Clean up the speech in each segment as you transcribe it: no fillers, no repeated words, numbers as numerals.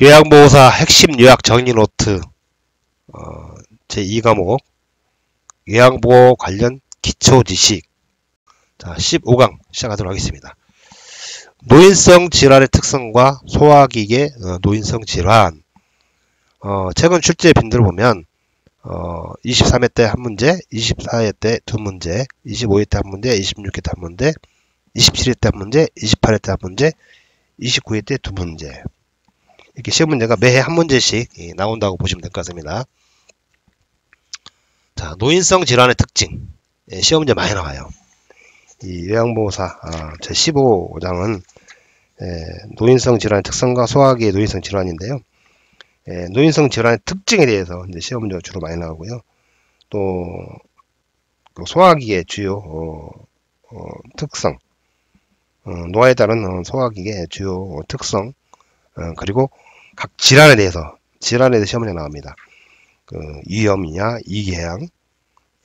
요양보호사 핵심 요약 정리 노트 제2과목 요양보호 관련 기초 지식. 자, 15강 시작하도록 하겠습니다. 노인성 질환의 특성과 소화기계 노인성 질환. 최근 출제 빈도를 보면 23회 때 한 문제, 24회 때 두 문제, 25회 때 한 문제, 26회 때 한 문제, 27회 때 한 문제, 28회 때 한 문제, 29회 때 두 문제. 이렇게 시험 문제가 매해 한 문제씩 나온다고 보시면 될 것 같습니다. 자, 노인성 질환의 특징. 시험 문제 많이 나와요. 이 요양보호사 제 15장은 노인성 질환의 특성과 소화기의 노인성 질환인데요. 노인성 질환의 특징에 대해서 이제 시험 문제가 주로 많이 나오고요. 또 소화기의 주요 특성, 노화에 따른 소화기의 주요 특성, 그리고 각 질환에 대해서 시험 문제 나옵니다. 위염이냐, 이궤양,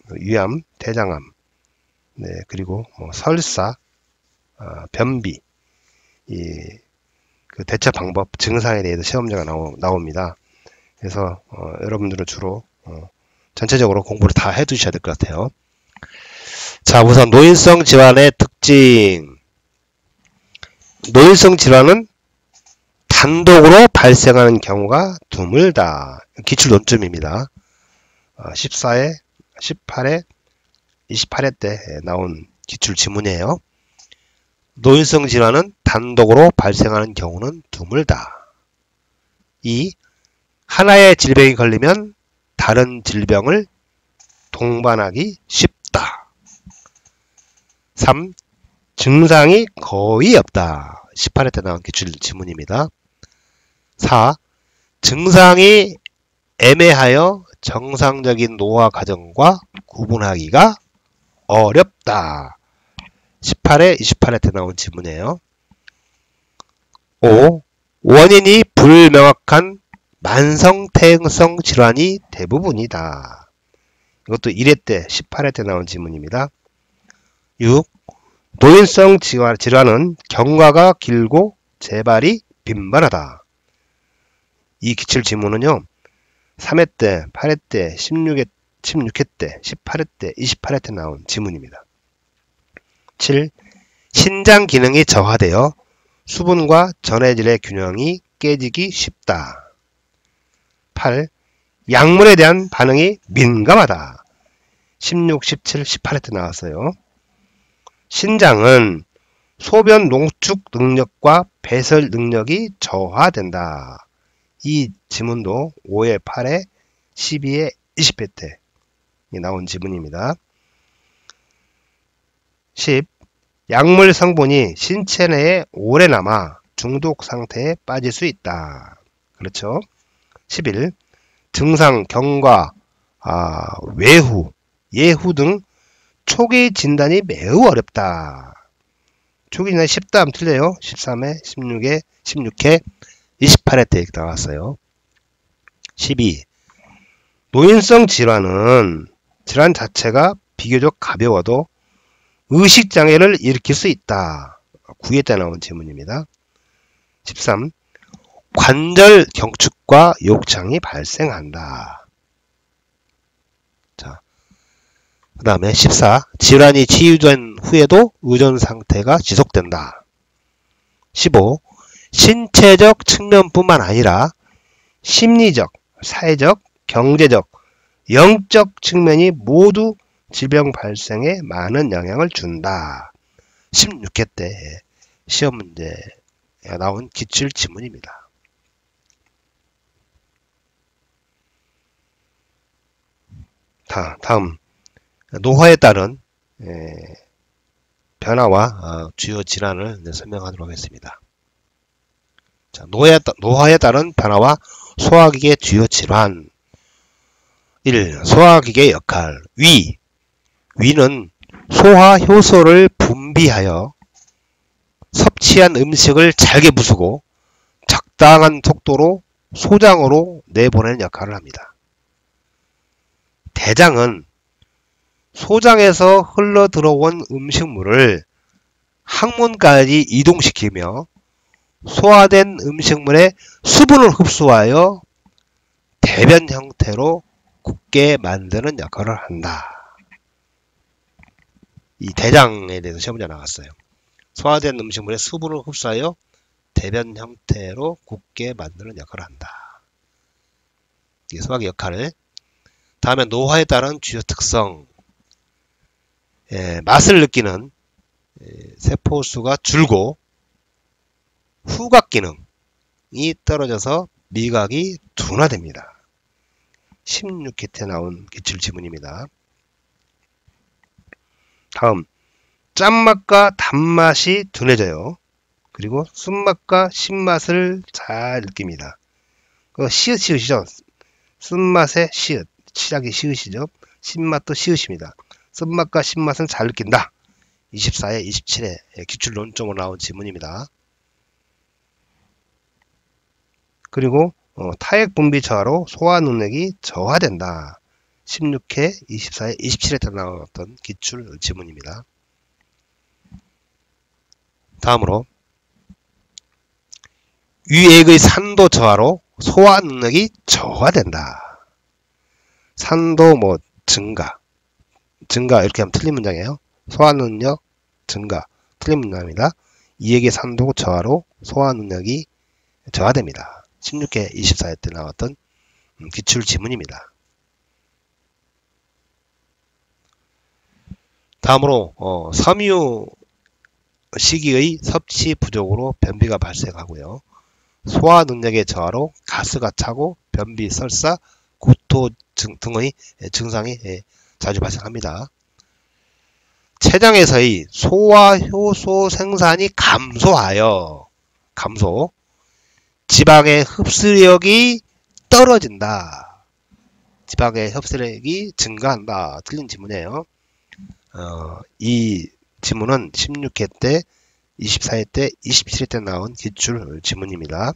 위암, 대장암, 네, 그리고 설사, 변비, 그 대처 방법, 증상에 대해서 시험 문제가 나옵니다. 그래서 여러분들은 주로 전체적으로 공부를 다 해두셔야 될 것 같아요. 자, 우선 노인성 질환의 특징. 노인성 질환은 단독으로 발생하는 경우가 드물다. 기출 논점입니다. 14회, 18회, 28회 때 나온 기출 지문이에요. 노인성 질환은 단독으로 발생하는 경우는 드물다. 2. 하나의 질병이 걸리면 다른 질병을 동반하기 쉽다. 3. 증상이 거의 없다. 18회 때 나온 기출 지문입니다. 4. 증상이 애매하여 정상적인 노화 과정과 구분하기가 어렵다. 18회, 28회 때 나온 지문이에요. 5. 원인이 불명확한 만성태응성 질환이 대부분이다. 이것도 1회 때, 18회 때 나온 지문입니다. 6. 노인성 질환은 경과가 길고 재발이 빈번하다. 이 기출 지문은요, 3회 때, 8회 때, 16회 때, 18회 때, 28회 때 나온 지문입니다. 7. 신장 기능이 저하되어 수분과 전해질의 균형이 깨지기 쉽다. 8. 약물에 대한 반응이 민감하다. 16, 17, 18회 때 나왔어요. 신장은 소변 농축 능력과 배설 능력이 저하된다. 이 지문도 5회, 8회, 12회, 20회 때 나온 지문입니다. 10. 약물 성분이 신체 내에 오래 남아 중독 상태에 빠질 수 있다. 그렇죠. 11. 증상, 경과, 외후, 예후 등 초기 진단이 매우 어렵다. 초기 진단이 쉽다 하면 틀려요. 13회, 16회, 16회, 28회 때 나왔어요. 12. 노인성 질환은 질환 자체가 비교적 가벼워도 의식장애를 일으킬 수 있다. 9회 때 나온 질문입니다. 13. 관절 경축과 욕창이 발생한다. 자, 그 다음에 14. 질환이 치유된 후에도 의존 상태가 지속된다. 15. 신체적 측면뿐만 아니라 심리적, 사회적, 경제적, 영적 측면이 모두 질병 발생에 많은 영향을 준다. 16회 때 시험 문제에 나온 기출 지문입니다. 다음 노화에 따른 변화와 주요 질환을 설명하도록 하겠습니다. 자, 노화에 따른 변화와 소화기계 주요 질환. 1. 소화기계 역할. 위는 소화 효소를 분비하여 섭취한 음식을 잘게 부수고 적당한 속도로 소장으로 내보내는 역할을 합니다. 대장은 소장에서 흘러 들어온 음식물을 항문까지 이동시키며 소화된 음식물의 수분을 흡수하여 대변 형태로 굳게 만드는 역할을 한다. 이 대장에 대해서 시험 문제 나왔어요. 소화된 음식물의 수분을 흡수하여 대변 형태로 굳게 만드는 역할을 한다. 이게 소화기 역할. 다음에 노화에 따른 주요 특성. 맛을 느끼는 세포수가 줄고 후각 기능이 떨어져서 미각이 둔화됩니다. 16회에 나온 기출 지문입니다. 다음, 짠맛과 단맛이 둔해져요. 그리고 쓴맛과 신맛을 잘 느낍니다. 시읒이죠. 쓴맛의 시읒, 시작이 시읒이죠. 신맛도 시읒입니다. 쓴맛과 신맛을 잘 느낀다. 24에 27에 기출 논점으로 나온 지문입니다. 그리고 타액 분비 저하로 소화 능력이 저하된다. 16회, 24회, 27회 때 나왔던 기출 지문입니다. 다음으로 위액의 산도 저하로 소화 능력이 저하된다. 산도 증가 이렇게 하면 틀린 문장이에요. 소화 능력 증가 틀린 문장입니다. 위액의 산도 저하로 소화 능력이 저하됩니다. 16회 24회 때 나왔던 기출 지문입니다. 다음으로 섬유 식이의 섭취 부족으로 변비가 발생하고요. 소화 능력의 저하로 가스가 차고 변비, 설사, 구토 등의 증상이 자주 발생합니다. 췌장에서의 소화 효소 생산이 감소 지방의 흡수력이 떨어진다. 지방의 흡수력이 증가한다. 틀린 지문이에요. 이 지문은 16회 때, 24회 때, 27회 때 나온 기출 지문입니다.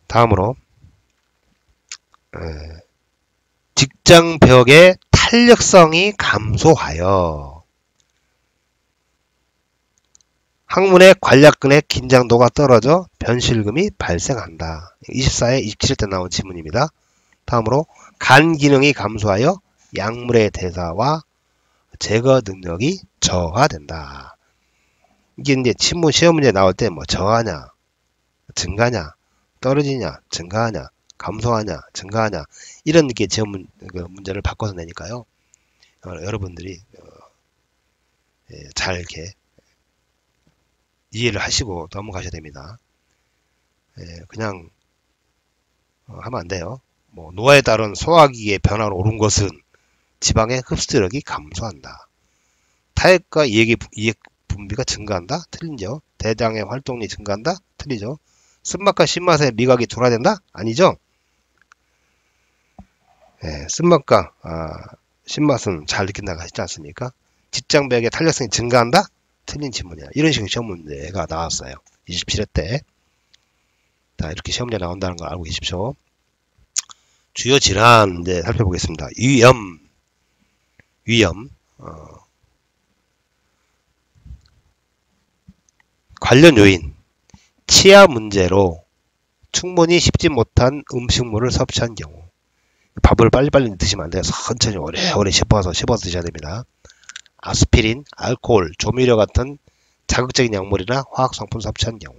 다음으로 직장벽의 탄력성이 감소하여 항문의 관략근의 긴장도가 떨어져 변실금이 발생한다. 24회, 27회 때 나온 지문입니다. 다음으로 간 기능이 감소하여 약물의 대사와 제거 능력이 저하된다. 이게 이제 친문 시험 문제 나올 때 저하냐, 증가냐, 떨어지냐, 증가하냐, 감소하냐, 증가하냐 이런 게 시험 문제를 바꿔서 내니까요. 여러분들이 잘 이렇게 이해를 하시고 넘어가셔야 됩니다. 그냥 하면 안 돼요. 노화에 따른 소화기의 변화로 오른 것은 지방의 흡수력이 감소한다. 타액과 이액 분비가 증가한다? 틀리죠. 대장의 활동이 증가한다? 틀리죠. 쓴맛과 신맛의 미각이 둔화된다? 아니죠. 쓴맛과 신맛은 잘 느낀다고 하시지 않습니까? 직장벽의 탄력성이 증가한다? 틀린 질문이야. 이런 식의 시험 문제가 나왔어요. 27회 때. 자, 이렇게 시험 문제 나온다는 걸 알고 계십시오. 주요 질환 이제 살펴보겠습니다. 위염 관련 요인 치아 문제로 충분히 씹지 못한 음식물을 섭취한 경우 밥을 빨리빨리 드시면 안 돼요. 천천히 오래오래 씹어서 드셔야 됩니다. 아스피린, 알코올, 조미료 같은 자극적인 약물이나 화학성분 섭취한 경우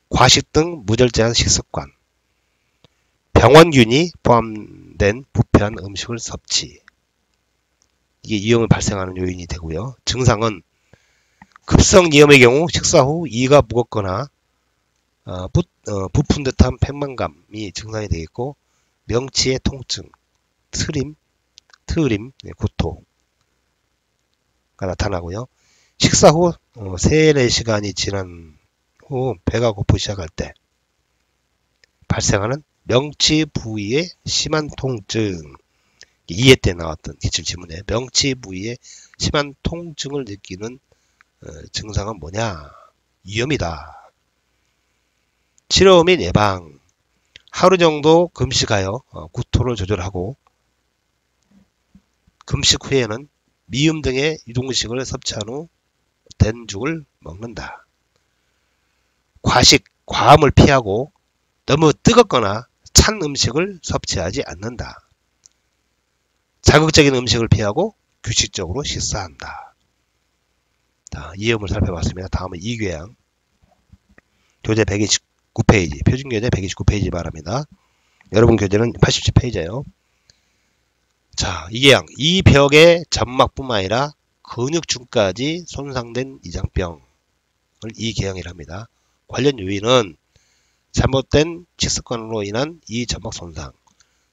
과식 등 무절제한 식습관 병원균이 포함된 부패한 음식을 섭취 이게 이염을 발생하는 요인이 되고요. 증상은 급성 이염의 경우 식사 후 이가 무겁거나 부푼 듯한 팽만감이 증상이 되겠고 명치의 통증, 트림, 구토가 나타나고요. 식사 후 3-4시간이 지난 후 배가 고프기 시작할 때 발생하는 명치 부위의 심한 통증 2회 때 나왔던 기출 지문에 명치 부위의 심한 통증을 느끼는 증상은 뭐냐? 위염이다. 치료 및 예방 하루 정도 금식하여 구토를 조절하고 금식 후에는 미음 등의 유동식을 섭취한 후 된 죽을 먹는다. 과식, 과음을 피하고 너무 뜨겁거나 찬 음식을 섭취하지 않는다. 자극적인 음식을 피하고 규칙적으로 식사한다. 자, 이음을 살펴봤습니다. 다음은 이궤양. 교재 129페이지, 표준교재 129페이지 바랍니다. 여러분 교재는 87페이지예요. 자, 이궤양. 이 벽의 점막뿐만 아니라 근육중까지 손상된 이장병을 이궤양이라 합니다. 관련 요인은 잘못된 식습관으로 인한 이 점막 손상,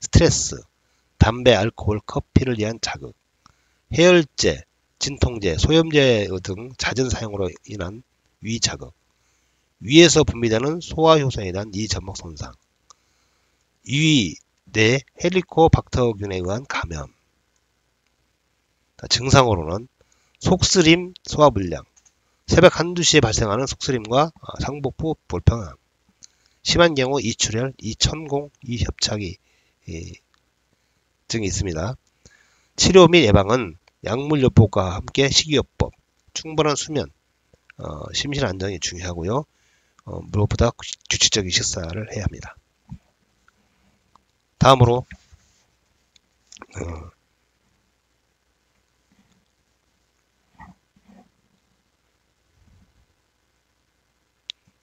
스트레스, 담배, 알코올, 커피를 위한 자극, 해열제, 진통제, 소염제 등 잦은 사용으로 인한 위 자극, 위에서 분비되는 소화효소에 대한 이 점막 손상, 위 내 헬리코박터균에 의한 감염. 증상으로는 속쓰림, 소화불량, 새벽 1, 2시에 발생하는 속쓰림과 상복부 불편함, 심한 경우 이출혈, 이천공, 이협착이 등이 있습니다. 치료 및 예방은 약물요법과 함께 식이요법, 충분한 수면, 심신 안정이 중요하고요. 무엇보다 규칙적인 식사를 해야 합니다. 다음으로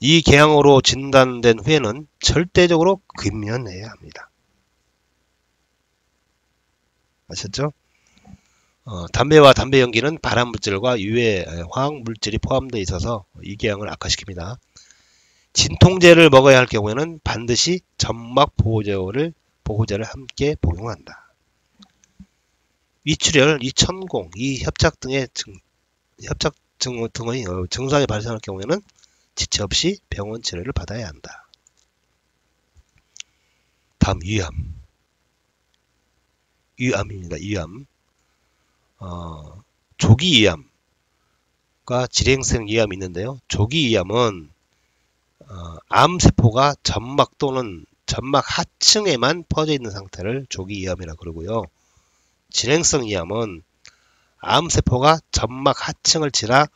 이 궤양으로 진단된 후에는 절대적으로 금연해야 합니다. 아셨죠? 담배와 담배 연기는 발암물질과 유해 화학물질이 포함되어 있어서 이 궤양을 악화시킵니다. 진통제를 먹어야 할 경우에는 반드시 점막 보호제를 함께 복용한다. 이출혈, 이천공, 이협착 등의 증상이 발생할 경우에는 지체 없이 병원 치료를 받아야 한다. 다음 위암입니다. 위암. 조기 위암과 질행성 위암이 있는데요. 조기 위암은 암세포가 점막 또는 점막 하층에만 퍼져 있는 상태를 조기 위암이라 그러고요. 질행성 위암은 암세포가 점막 하층을 지나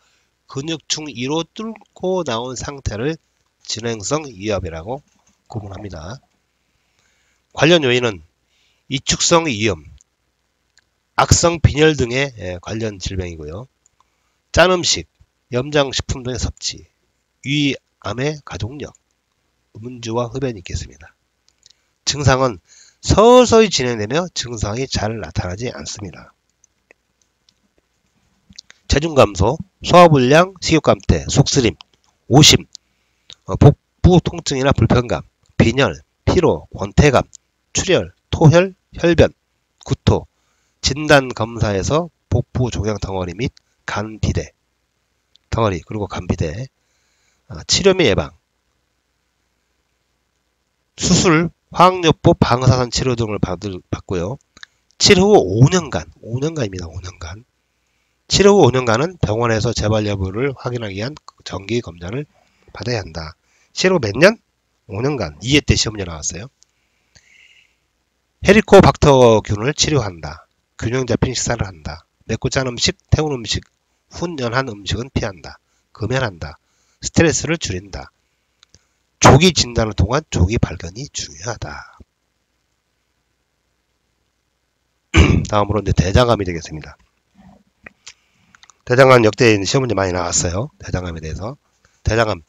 근육층 위로 뚫고 나온 상태를 질행성 위암이라고 구분합니다. 관련 요인은 이축성 위염, 악성 빈혈 등의 관련 질병이고요. 짠 음식, 염장식품 등의 섭취, 위암의 가족력, 음주와 흡연이 있겠습니다. 증상은 서서히 진행되며 증상이 잘 나타나지 않습니다. 체중 감소, 소화불량, 식욕감퇴, 속쓰림, 오심, 복부 통증이나 불편감, 빈혈, 피로, 권태감, 출혈, 토혈, 혈변, 구토, 진단검사에서 복부 종양 덩어리 및 간비대, 덩어리 그리고 간비대, 치료 및 예방, 수술, 화학요법, 방사선 치료 등을 받고요. 치료 후 5년간입니다. 5년간. 치료 후 5년간은 병원에서 재발 여부를 확인하기 위한 정기 검사를 받아야 한다. 치료 몇 년? 5년간. 2회 때 시험에 나왔어요. 헬리코박터균을 치료한다. 균형 잡힌 식사를 한다. 맵고 짠 음식, 태운 음식, 훈연한 음식은 피한다. 금연한다. 스트레스를 줄인다. 조기 진단을 통한 조기 발견이 중요하다. 다음으로 이제 대장암이 되겠습니다. 대장암 역대 시험 문제 많이 나왔어요. 대장암에 대해서. 대장암,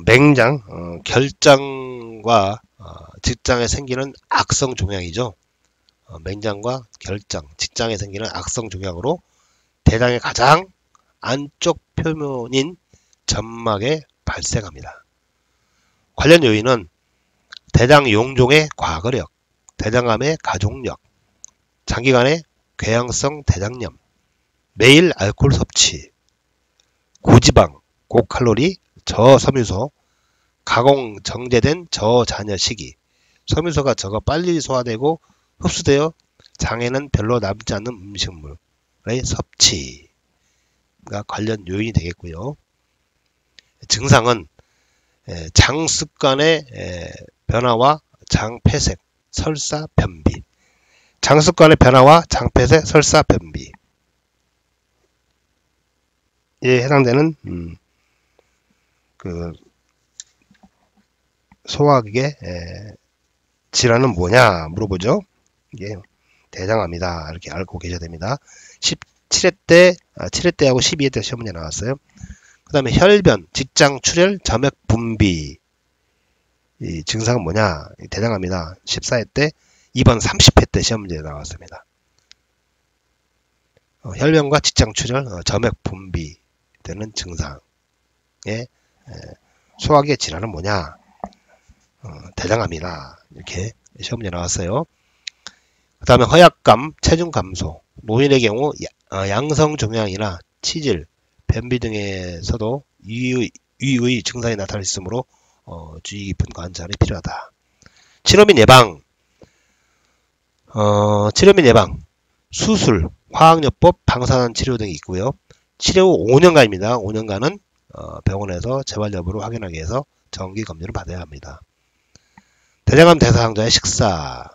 맹장, 결장과 직장에 생기는 악성 종양이죠. 맹장과 결장, 직장에 생기는 악성 종양으로 대장의 가장 안쪽 표면인 점막에 발생합니다. 관련 요인은 대장 용종의 과거력, 대장암의 가족력, 장기간의 궤양성 대장염, 매일 알코올 섭취, 고지방, 고칼로리, 저섬유소, 가공 정제된 저잔여 식이, 섬유소가 적어 빨리 소화되고 흡수되어 장에는 별로 남지 않는 음식물의 섭취가 관련 요인이 되겠고요. 증상은 장습관의 변화와 장폐색, 설사, 변비, 장습관의 변화와 장폐색, 설사, 변비, 해당되는 그 소화기계 질환은 뭐냐 물어보죠. 이게 대장암이다 이렇게 알고 계셔야 됩니다. 17회 때 7회 때하고 12회 때 시험 문제 나왔어요. 그 다음에 혈변, 직장 출혈, 점액 분비 이 증상은 뭐냐? 대장암이다. 14회 때 2번 30회 때 시험 문제 나왔습니다. 혈변과 직장 출혈, 점액 분비 되는 증상의 소화기의 질환은 뭐냐? 대장암이다. 이렇게 시험 문제 나왔어요. 그 다음에 허약감, 체중 감소, 노인의 경우 양성 종양이나 치질, 변비 등에서도 위의 증상이 나타날 수 있으므로 주의 깊은 관찰이 필요하다. 치료 및 예방, 수술, 화학요법, 방사선 치료 등이 있고요. 치료 후 5년간입니다. 5년간은 병원에서 재발 여부를 확인하기 위해서 정기 검진을 받아야 합니다. 대장암 대상자의 식사,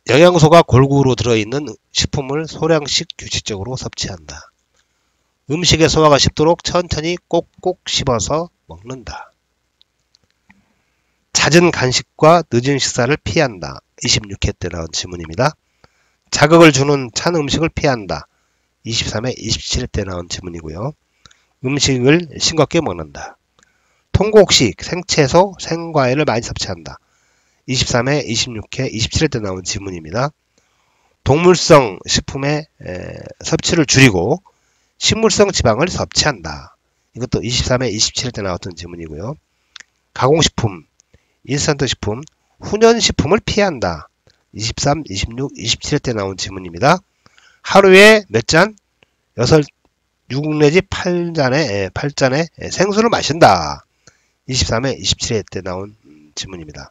영양소가 골고루 들어있는 식품을 소량씩 규칙적으로 섭취한다. 음식의 소화가 쉽도록 천천히 꼭꼭 씹어서 먹는다. 잦은 간식과 늦은 식사를 피한다. 26회 때 나온 질문입니다. 자극을 주는 찬 음식을 피한다. 23회, 27회 때 나온 질문이고요. 음식을 싱겁게 먹는다. 통곡식, 생채소, 생과일을 많이 섭취한다. 23회, 26회, 27회 때 나온 질문입니다. 동물성 식품의 섭취를 줄이고 식물성 지방을 섭취한다. 이것도 23회, 27회 때 나왔던 질문이고요. 가공식품, 인스턴트 식품, 훈연식품을 피한다. 23, 26, 27회 때 나온 질문입니다. 하루에 몇 잔? 6 내지 8잔의 생수를 마신다. 23회, 27회 때 나온 질문입니다.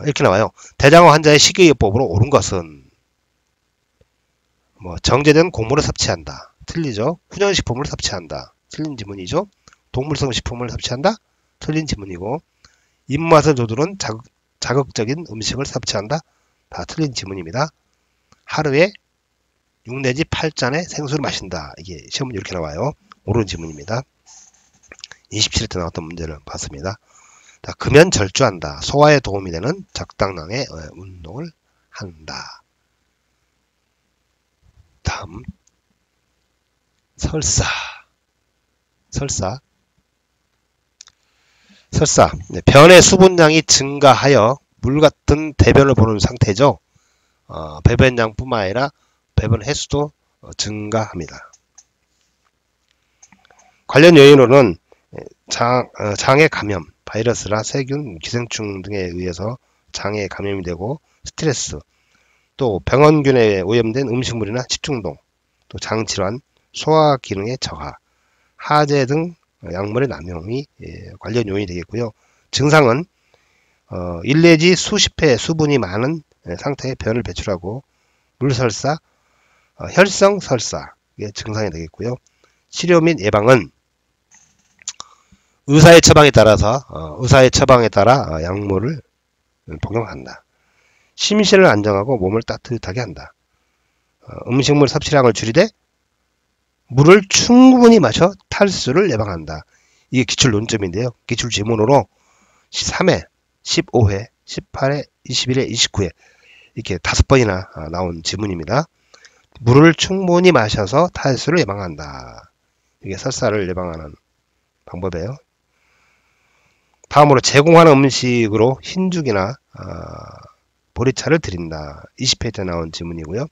이렇게 나와요. 대장암 환자의 식이요법으로 옳은 것은 정제된 곡물을 섭취한다. 틀리죠. 훈연식품을 섭취한다. 틀린 지문이죠. 동물성 식품을 섭취한다. 틀린 지문이고 입맛을 돋우는 자극적인 음식을 섭취한다. 다 틀린 지문입니다. 하루에 6 내지 8잔의 생수를 마신다. 이게 시험은 이렇게 나와요. 옳은 지문입니다. 27회 때 나왔던 문제를 봤습니다. 금연 절주한다. 소화에 도움이 되는 적당량의 운동을 한다. 다음 설사. 변의 수분량이 증가하여 물 같은 대변을 보는 상태죠. 배변량뿐만 아니라 배변 횟수도 증가합니다. 관련 요인으로는 장의 감염, 바이러스나 세균, 기생충 등에 의해서 장에 감염이 되고 스트레스, 또 병원균에 오염된 음식물이나 식중독, 또 장질환, 소화 기능의 저하, 하재 등 약물의 남용이 관련 요인이 되겠고요. 증상은 1 내지 수십 회 수분이 많은 상태의 변을 배출하고 물설사, 혈성설사의 증상이 되겠고요. 치료 및 예방은 의사의 처방에 따라 약물을 복용한다. 심신을 안정하고 몸을 따뜻하게 한다. 음식물 섭취량을 줄이되 물을 충분히 마셔 탈수를 예방한다. 이게 기출 논점인데요. 기출 지문으로 13회, 15회, 18회, 21회, 29회 이렇게 5번이나 나온 지문입니다. 물을 충분히 마셔서 탈수를 예방한다. 이게 설사를 예방하는 방법이에요. 다음으로 제공하는 음식으로 흰죽이나 보리차를 드린다. 20회 때 나온 질문이고요.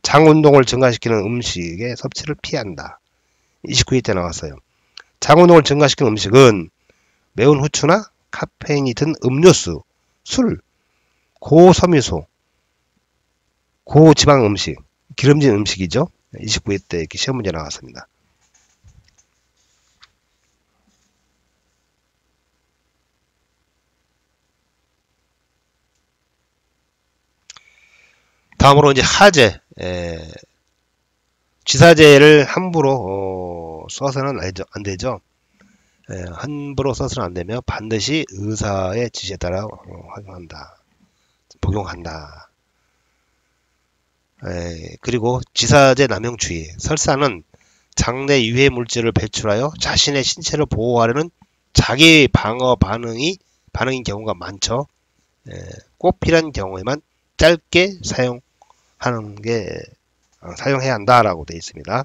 장 운동을 증가시키는 음식의 섭취를 피한다. 29회 때 나왔어요. 장 운동을 증가시키는 음식은 매운 후추나 카페인이 든 음료수, 술, 고섬유소, 고지방 음식, 기름진 음식이죠. 29회 때 이렇게 시험 문제 나왔습니다. 다음으로 이제 하재, 쥐사제를 함부로 써서는 안 되죠. 함부로 써서는 안 되며 반드시 의사의 지시에 따라 복용한다. 그리고 지사제 남용주의. 설사는 장내 유해 물질을 배출하여 자신의 신체를 보호하려는 자기 방어 반응인 경우가 많죠. 꼭 필요한 경우에만 짧게 사용해야 한다라고 되어 있습니다.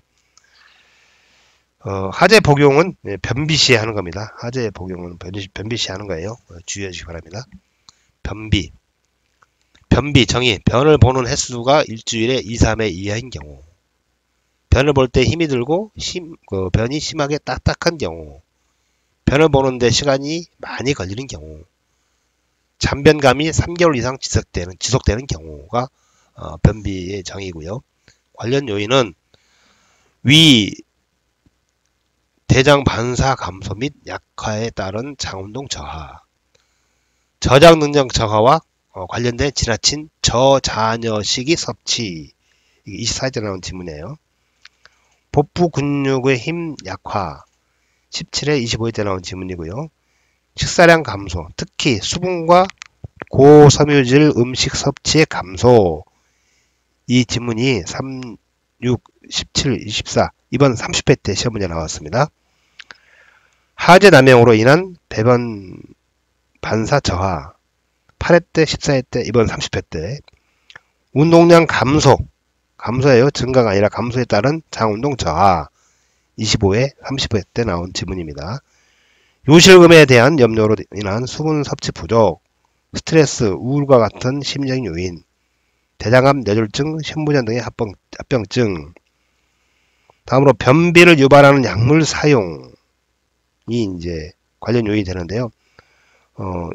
하재 복용은 변비 시에 하는 겁니다. 하재 복용은 변비 시에 하는 거예요. 주의해 주시기 바랍니다. 변비 정의. 변을 보는 횟수가 일주일에 2, 3회 이하인 경우. 변을 볼 때 힘이 들고 변이 심하게 딱딱한 경우. 변을 보는데 시간이 많이 걸리는 경우. 잔변감이 3개월 이상 지속되는 경우가 변비의 정의고요. 관련 요인은 위, 대장 반사 감소 및 약화에 따른 장운동 저하, 저장 능력 저하와 관련된 지나친 저자녀식이 섭취. 이게 24일째 나온 질문이에요. 복부 근육의 힘 약화. 17회 25일 때 나온 질문이고요. 식사량 감소, 특히 수분과 고섬유질 음식 섭취의 감소. 이 질문이 3, 6, 17, 24 이번 30회 때 시험 문제 나왔습니다. 하재 남용으로 인한 배변 반사 저하. 8회 때, 14회 때, 이번 30회 때. 운동량 감소예요. 증가가 아니라 감소에 따른 장운동 저하. 25회, 30회 때 나온 질문입니다. 요실금에 대한 염려로 인한 수분 섭취 부족, 스트레스, 우울과 같은 심리적인 요인, 대장암, 뇌졸중, 신부전 등의 합병증. 다음으로 변비를 유발하는 약물 사용이 이제 관련 요인이 되는데요.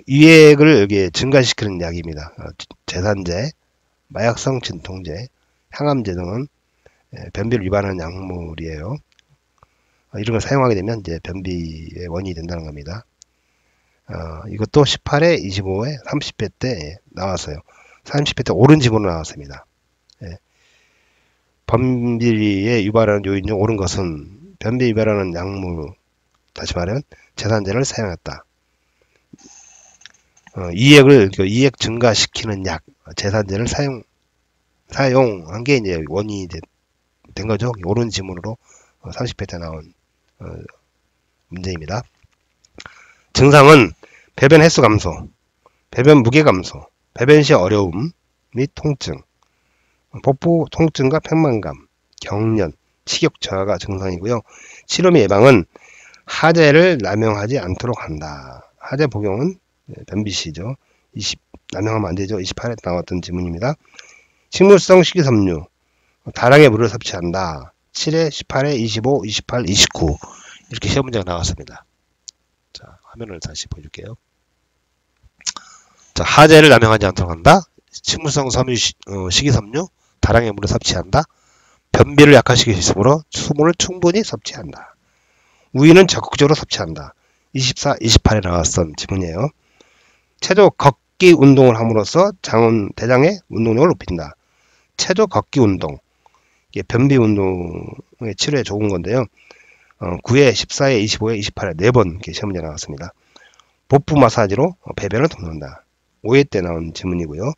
위액을 여기에 증가시키는 약입니다. 제산제, 마약성 진통제, 항암제 등은 변비를 유발하는 약물이에요. 이런 걸 사용하게 되면 이제 변비의 원인이 된다는 겁니다. 이것도 18회, 25회, 30회 때 나왔어요. 30회 때 옳은 지문으로 나왔습니다. 변비에 유발하는 요인 중 옳은 것은 변비 유발하는 약물, 다시 말하면 제산제를 사용했다. 이액 증가시키는 약, 제산제를 사용한 게 이제 원인이 된 거죠. 옳은 지문으로 30회 때 나온 문제입니다. 증상은 배변 횟수 감소, 배변 무게 감소, 배변 시 어려움 및 통증, 복부 통증과 팽만감, 경련, 식욕 저하가 증상이고요. 치료 예방은 하재를 남용하지 않도록 한다. 하재 복용은 변비 시죠. 남용하면 안 되죠. 28회 나왔던 질문입니다. 식물성 식이섬유, 다량의 물을 섭취한다. 7회, 18회, 25, 28, 29 이렇게 시험 문제가 나왔습니다. 자, 화면을 다시 보여줄게요. 자, 하재를 남용하지 않도록 한다. 식물성 식이섬유, 다량의 물을 섭취한다. 변비를 약화시킬 수 있으므로 수분을 충분히 섭취한다. 우유는 적극적으로 섭취한다. 24, 28에 나왔던 지문이에요. 체조 걷기 운동을 함으로써 대장의 운동력을 높인다. 체조 걷기 운동. 이게 변비 운동의 치료에 좋은 건데요. 9회, 14회, 25회, 28회 4번 시험 문제 나왔습니다. 복부 마사지로 배변을 돕는다. 5회 때 나온 질문이고요.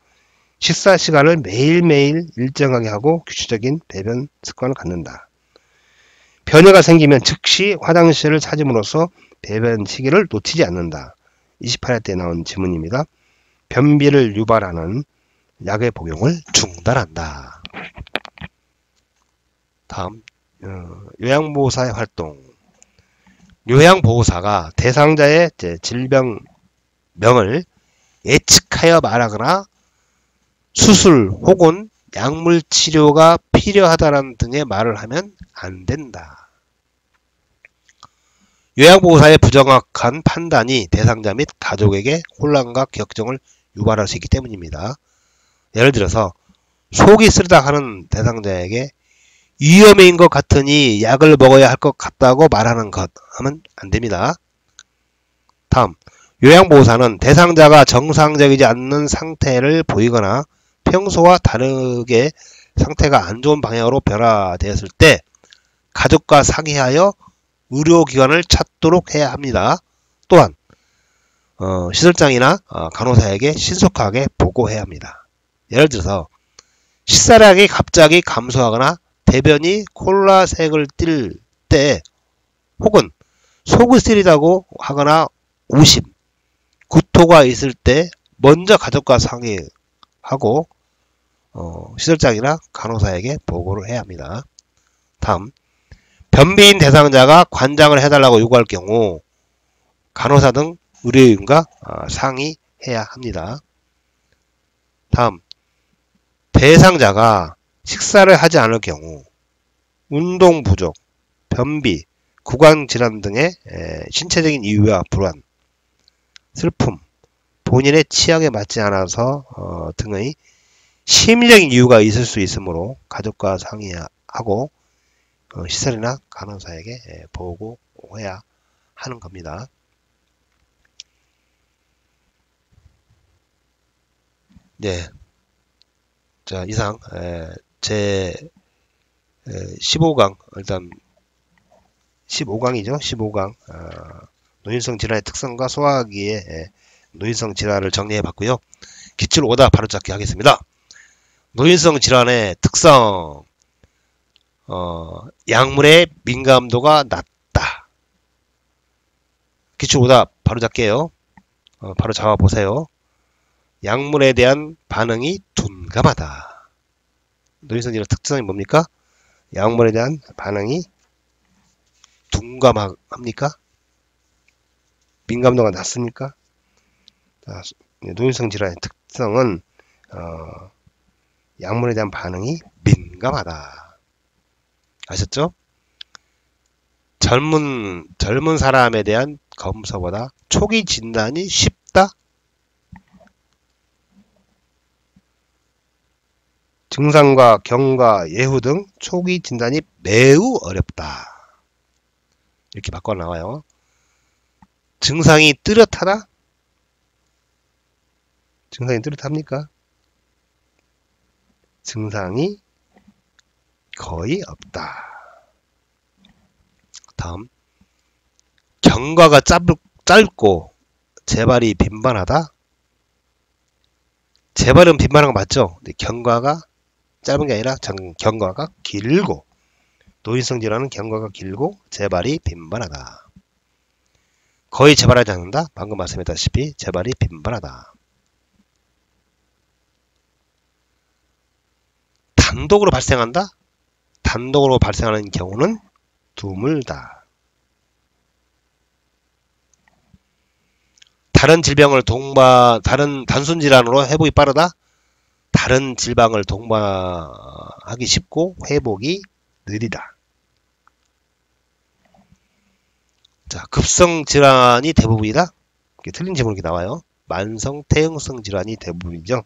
식사 시간을 매일매일 일정하게 하고 규칙적인 배변 습관을 갖는다. 변이가 생기면 즉시 화장실을 찾음으로써 배변 시기를 놓치지 않는다. 28회 때 나온 질문입니다. 변비를 유발하는 약의 복용을 중단한다. 다음 요양보호사의 활동. 요양보호사가 대상자의 질병명을 예측하여 말하거나 수술 혹은 약물 치료가 필요하다는 등의 말을 하면 안 된다. 요양보호사의 부정확한 판단이 대상자 및 가족에게 혼란과 걱정을 유발할 수 있기 때문입니다. 예를 들어서 속이 쓰리다 하는 대상자에게 위험인 것 같으니 약을 먹어야 할 것 같다고 말하는 것 하면 안 됩니다. 다음, 요양보호사는 대상자가 정상적이지 않는 상태를 보이거나 평소와 다르게 상태가 안 좋은 방향으로 변화되었을 때 가족과 상의하여 의료기관을 찾도록 해야 합니다. 또한 시설장이나 간호사에게 신속하게 보고해야 합니다. 예를 들어서 식사량이 갑자기 감소하거나 대변이 콜라색을 띨 때 혹은 속을 쓰리다고 하거나 오심, 구토가 있을 때 먼저 가족과 상의하고 시설장이나 간호사에게 보고를 해야 합니다. 다음, 변비인 대상자가 관장을 해달라고 요구할 경우 간호사 등 의료인과 상의해야 합니다. 다음, 대상자가 식사를 하지 않을 경우 운동 부족, 변비, 구강 질환 등의 신체적인 이유와 불안, 슬픔, 본인의 취향에 맞지 않아서 등의 심리적인 이유가 있을 수 있으므로 가족과 상의하고 시설이나 간호사에게 보고해야 하는 겁니다. 네. 자, 이상 제 15강, 일단 15강이죠. 15강 노인성 질환의 특성과 소화기의 노인성 질환을 정리해 봤고요. 기출 오답 바로잡기 하겠습니다. 노인성 질환의 특성, 약물의 민감도가 낮다. 기출 오답 바로잡게요. 바로 잡아보세요. 약물에 대한 반응이 둔감하다. 노인성 질환 특성이 뭡니까? 약물에 대한 반응이 둔감합니까? 민감도가 낮습니까? 자, 노인성 질환의 특성은 약물에 대한 반응이 민감하다. 아셨죠? 젊은 사람에 대한 검사보다 초기 진단이 쉽다. 증상과 경과, 예후 등 초기 진단이 매우 어렵다. 이렇게 바꿔 나와요. 증상이 뚜렷하다? 증상이 뚜렷합니까? 증상이 거의 없다. 다음, 경과가 짧고 재발이 빈번하다. 재발은 빈번한 거 맞죠? 근데 경과가 짧은 게 아니라 경과가 길고, 노인성 질환은 경과가 길고 재발이 빈번하다. 거의 재발하지 않는다. 방금 말씀했다시피 재발이 빈번하다. 단독으로 발생한다. 단독으로 발생하는 경우는 드물다. 다른 질병을 단순 질환으로 회복이 빠르다. 다른 질병을 동반하기 쉽고 회복이 느리다. 자, 급성 질환이 대부분이다. 이렇게 틀린 질문이 나와요. 만성 퇴행성 질환이 대부분이죠.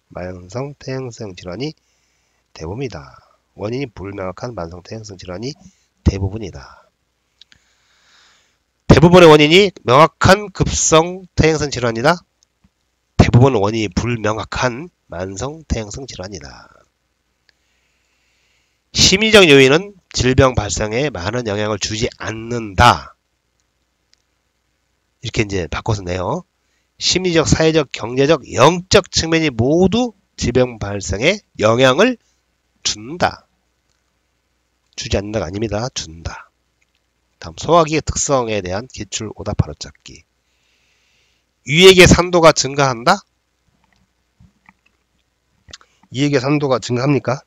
만성 퇴행성 질환이 대부분이다. 원인이 불명확한 만성 퇴행성 질환이 대부분이다. 대부분의 원인이 명확한 급성 퇴행성 질환이다. 대부분 원인이 불명확한 만성 퇴행성 질환이다. 심리적 요인은 질병 발생에 많은 영향을 주지 않는다. 이렇게 이제 바꿔서 내요. 심리적, 사회적, 경제적, 영적 측면이 모두 질병 발생에 영향을 준다. 주지 않는다가 아닙니다. 준다. 다음, 소화기의 특성에 대한 기출 오답 바로잡기. 위액의 산도가 증가한다? 위액의 산도가 증가합니까?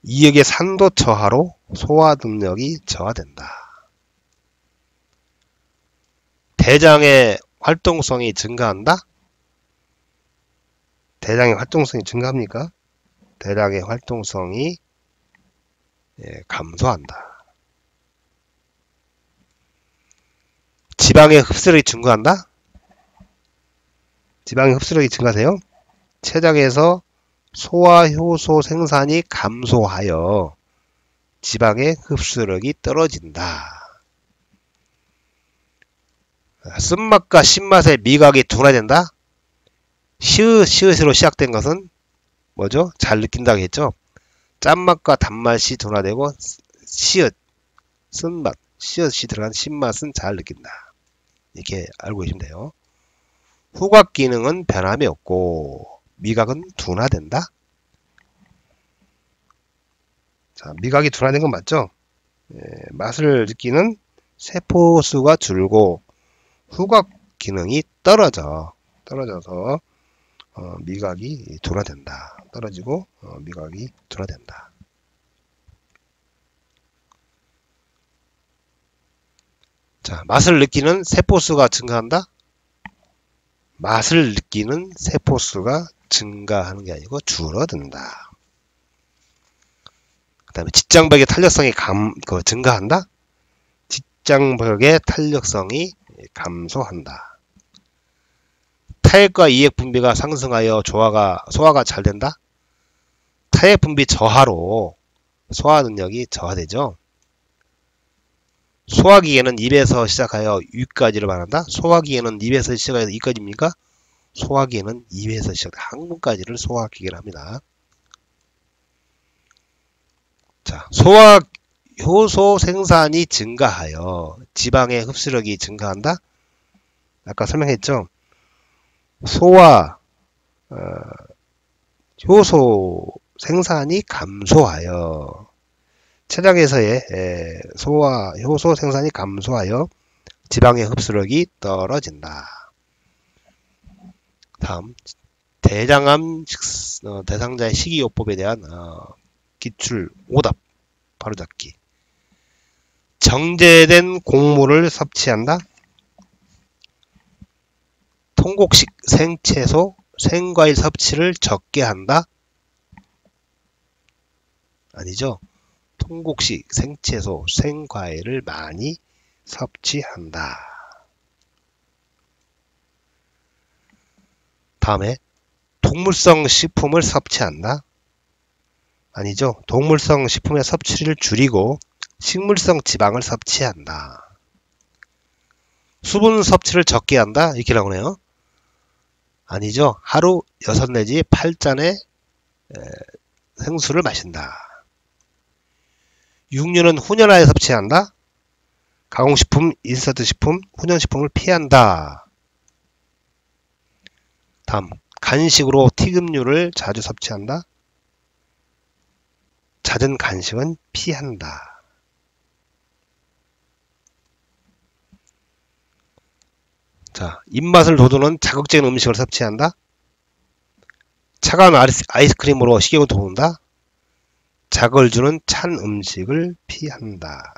위액의 산도 저하로 소화 능력이 저하된다. 대장의 활동성이 증가한다? 대장의 활동성이 증가합니까? 대장의 활동성이 감소한다. 지방의 흡수력이 증가한다? 지방의 흡수력이 증가돼요? 췌장에서 소화효소 생산이 감소하여 지방의 흡수력이 떨어진다. 쓴맛과 신맛의 미각이 둔화된다? 시읒으로 시작된 것은 뭐죠? 잘 느낀다고 했죠? 짠맛과 단맛이 둔화되고 시읒, 쓴맛, 시읒이 들어간 신맛은 잘 느낀다. 이렇게 알고 계시면 돼요. 후각 기능은 변함이 없고 미각은 둔화된다. 자, 미각이 둔화된 건 맞죠? 맛을 느끼는 세포수가 줄고 후각 기능이 떨어져서 미각이 둔화된다. 떨어지고 미각이 둔화된다. 자, 맛을 느끼는 세포수가 증가한다? 맛을 느끼는 세포수가 증가하는 게 아니고 줄어든다. 그 다음에 직장벽의 탄력성이 증가한다? 직장벽의 탄력성이 감소한다. 타액과 이액 분비가 상승하여 소화가 잘 된다? 타액 분비 저하로 소화 능력이 저하되죠. 소화기계는 입에서 시작하여 위까지를 말한다. 소화기계는 입에서 시작하여 이까지입니까? 소화기계는 입에서 시작해 항문까지를 소화기계를 합니다. 자, 소화 효소 생산이 증가하여 지방의 흡수력이 증가한다. 아까 설명했죠. 소화 효소 생산이 감소하여 췌장에서의 소화 효소 생산이 감소하여 지방의 흡수력이 떨어진다. 다음 대장암 대상자의 식이요법에 대한 기출 오답 바로잡기. 정제된 곡물을 섭취한다. 통곡식 생채소, 생과일 섭취를 적게 한다. 아니죠. 통곡식 생채소, 생과일을 많이 섭취한다. 다음에 동물성 식품을 섭취한다. 아니죠. 동물성 식품의 섭취를 줄이고 식물성 지방을 섭취한다. 수분 섭취를 적게 한다. 이렇게 나오네요. 아니죠. 하루 6 내지 8잔의 생수를 마신다. 육류는 훈연하여 섭취한다. 가공식품, 인스턴트 식품, 훈연식품을 피한다. 다음 간식으로 튀김류를 자주 섭취한다. 잦은 간식은 피한다. 자, 입맛을 돋우는 자극적인 음식을 섭취한다. 차가운 아이스크림으로 식욕을 돋운다. 자극을 주는 찬 음식을 피한다.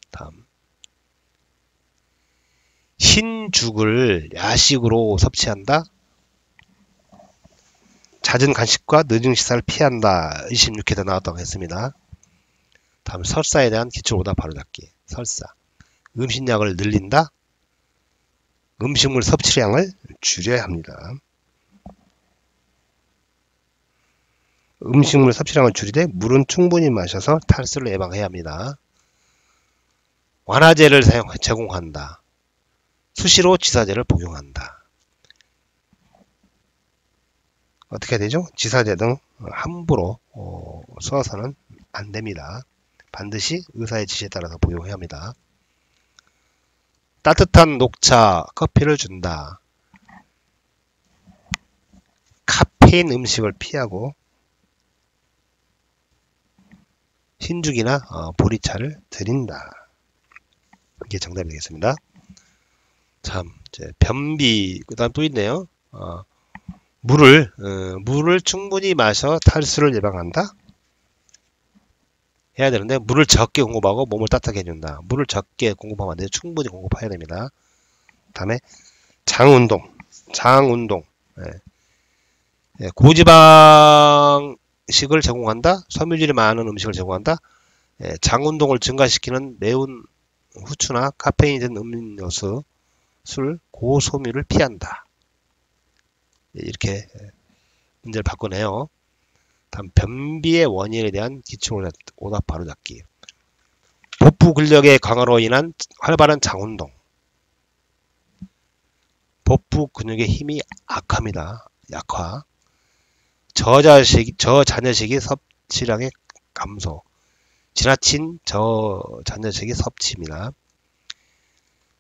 다음 흰죽을 야식으로 섭취한다. 잦은 간식과 늦은 식사를 피한다. 26회도 나왔다고 했습니다. 다음 설사에 대한 기출 오답 바로잡기. 설사. 음식량을 늘린다. 음식물 섭취량을 줄여야 합니다. 음식물 섭취량을 줄이되 물은 충분히 마셔서 탈수를 예방해야 합니다. 완화제를 제공한다. 수시로 지사제를 복용한다. 어떻게 되죠? 지사제 등 함부로 써서는 안 됩니다. 반드시 의사의 지시에 따라서 복용해야 합니다. 따뜻한 녹차, 커피를 준다. 카페인 음식을 피하고 흰죽이나 보리차를 드린다. 이게 정답이 되겠습니다. 참, 변비, 그 다음 또 있네요. 물을 충분히 마셔 탈수를 예방한다. 해야 되는데 물을 적게 공급하고 몸을 따뜻하게 해준다. 물을 적게 공급하면 안 돼요. 충분히 공급해야 됩니다. 다음에 장운동. 고지방식을 제공한다. 섬유질이 많은 음식을 제공한다. 장운동을 증가시키는 매운 후추나 카페인이 든 음료수, 술, 고소미를 피한다. 이렇게 문제를 바꾸네요. 다음 변비의 원인에 대한 기초 오답 바로잡기. 복부 근력의 강화로 인한 활발한 장운동. 복부 근육의 힘이 약합니다. 약화. 저자녀식이 섭취량의 감소. 지나친 저자녀식이 섭취입니다.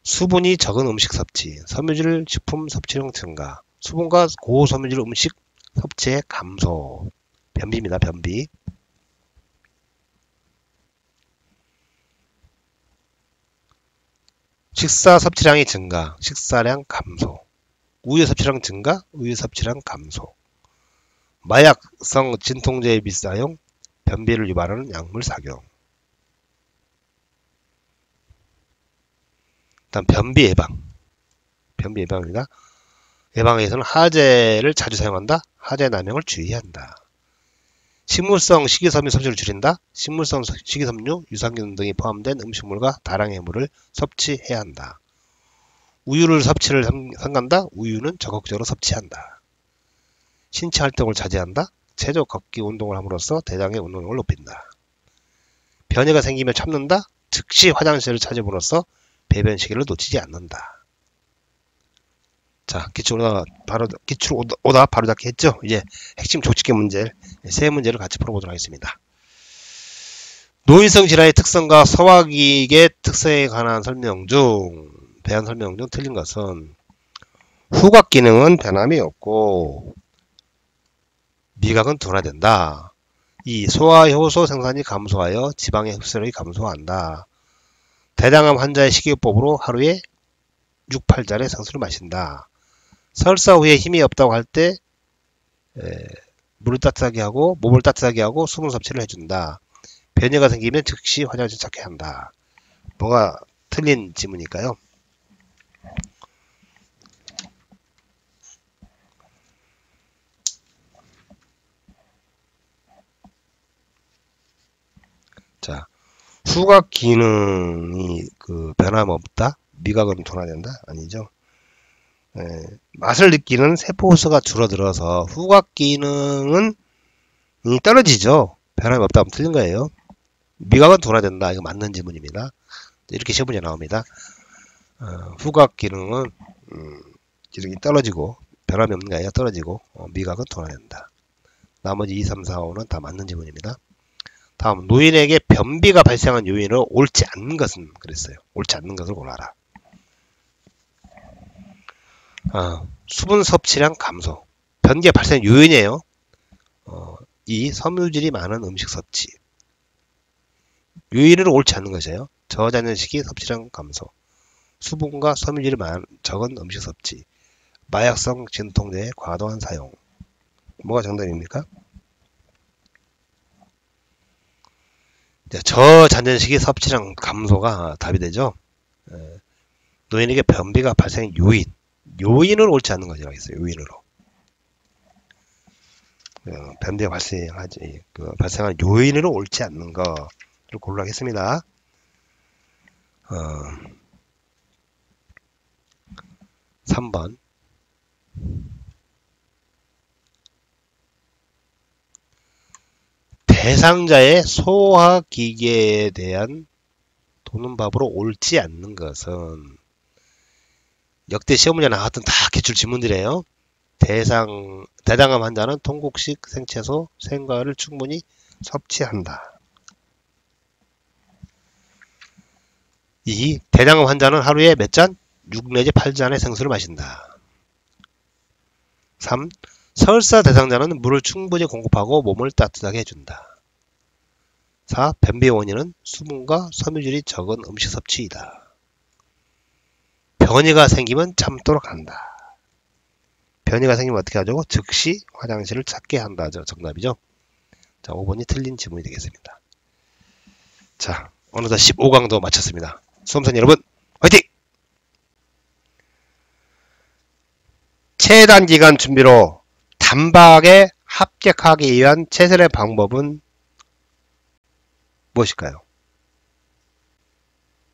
수분이 적은 음식 섭취. 섬유질 식품 섭취량 증가. 수분과 고섬유질 음식 섭취의 감소. 변비입니다. 변비. 식사 섭취량이 증가, 식사량 감소. 우유 섭취량 증가, 우유 섭취량 감소. 마약성 진통제의 미사용, 변비를 유발하는 약물 사용. 일단 변비 예방. 변비 예방입니다. 예방에 위해서는 하재를 자주 사용한다. 하재 남용을 주의한다. 식물성 식이섬유 섭취를 줄인다. 식물성 식이섬유, 유산균 등이 포함된 음식물과 다량의 물을 섭취해야 한다. 우유를 섭취를 삼간다. 우유는 적극적으로 섭취한다. 신체 활동을 자제한다. 체조, 걷기, 운동을 함으로써 대장의 운동력을 높인다. 변이가 생기면 참는다. 즉시 화장실을 찾음으로써 배변 시기를 놓치지 않는다. 자, 기출 오답 바로잡기 했죠? 이제 핵심 조직계 문제, 세 문제를 같이 풀어보도록 하겠습니다. 노인성 질환의 특성과 소화기의 특성에 관한 설명 중, 배안 설명 중 틀린 것은 후각 기능은 변함이 없고 미각은 둔화된다. 이 소화효소 생산이 감소하여 지방의 흡수력이 감소한다. 대장암 환자의 식이요법으로 하루에 6, 8잔의 생수를 마신다. 설사 후에 힘이 없다고 할 때 물을 따뜻하게 하고 몸을 따뜻하게 하고 수분 섭취를 해준다. 변이가 생기면 즉시 화장실 찾게 한다. 뭐가 틀린 지문일까요? 자, 후각 기능이 변함없다? 미각은 둔화된다? 아니죠. 맛을 느끼는 세포호수가 줄어들어서 후각 기능은 떨어지죠. 변함이 없다 하면 틀린 거예요. 미각은 둔화된다. 이거 맞는 지문입니다. 이렇게 시험 문제 나옵니다. 후각 기능은 기능이 떨어지고 변함이 없는 게 아니라 떨어지고 미각은 둔화된다. 나머지 2, 3, 4, 5는 다 맞는 지문입니다. 다음, 노인에게 변비가 발생한 요인으로 옳지 않는 것은 그랬어요. 옳지 않는 것을 골라라. 수분 섭취량 감소. 변비가 발생 요인이에요. 이 섬유질이 많은 음식 섭취. 요인으로 옳지 않는 것이에요. 저자연식이 섭취량 감소. 수분과 섬유질이 적은 음식 섭취. 마약성 진통제의 과도한 사용. 뭐가 정답입니까? 저잔전식이 섭취량 감소가 답이 되죠. 노인에게 변비가 발생 요인은 옳지 않는 거라고 했어요. 요인으로. 변비가 발생한 요인으로 옳지 않는 거를 고르라고 했습니다. 3번. 대상자의 소화기계에 대한 도는밥으로 옳지 않는 것은 역대 시험 문제 나왔던 다 기출 지문들이에요. 대장암 환자는 통곡식 생채소, 생과를 충분히 섭취한다. 이 대장암 환자는 하루에 몇 잔? 6 내지 8잔의 생수를 마신다. 3. 설사 대상자는 물을 충분히 공급하고 몸을 따뜻하게 해준다. 4. 변비 원인은 수분과 섬유질이 적은 음식 섭취이다. 변이가 생기면 참도록 한다. 변이가 생기면 어떻게 하죠? 즉시 화장실을 찾게 한다. 정답이죠. 자, 5번이 틀린 지문이 되겠습니다. 자, 어느덧 15강도 마쳤습니다. 수험생 여러분, 화이팅! 최단기간 준비로 단박에 합격하기 위한 최선의 방법은 무엇일까요?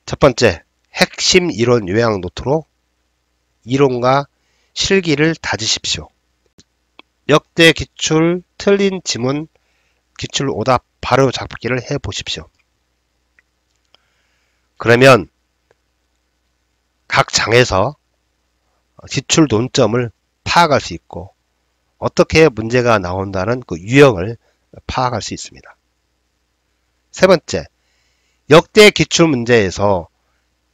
첫 번째, 핵심 이론 요약 노트로 이론과 실기를 다지십시오. 역대 기출 틀린 지문 기출 오답 바로 잡기를 해 보십시오. 그러면 각 장에서 기출 논점을 파악할 수 있고 어떻게 문제가 나온다는 그 유형을 파악할 수 있습니다. 세 번째, 역대 기출 문제에서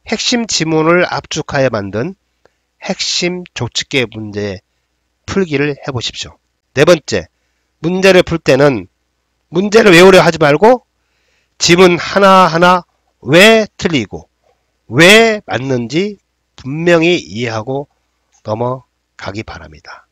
핵심 지문을 압축하여 만든 핵심 조직계 문제 풀기를 해보십시오. 네 번째, 문제를 풀 때는 문제를 외우려 하지 말고 지문 하나하나 왜 틀리고 왜 맞는지 분명히 이해하고 넘어가기 바랍니다.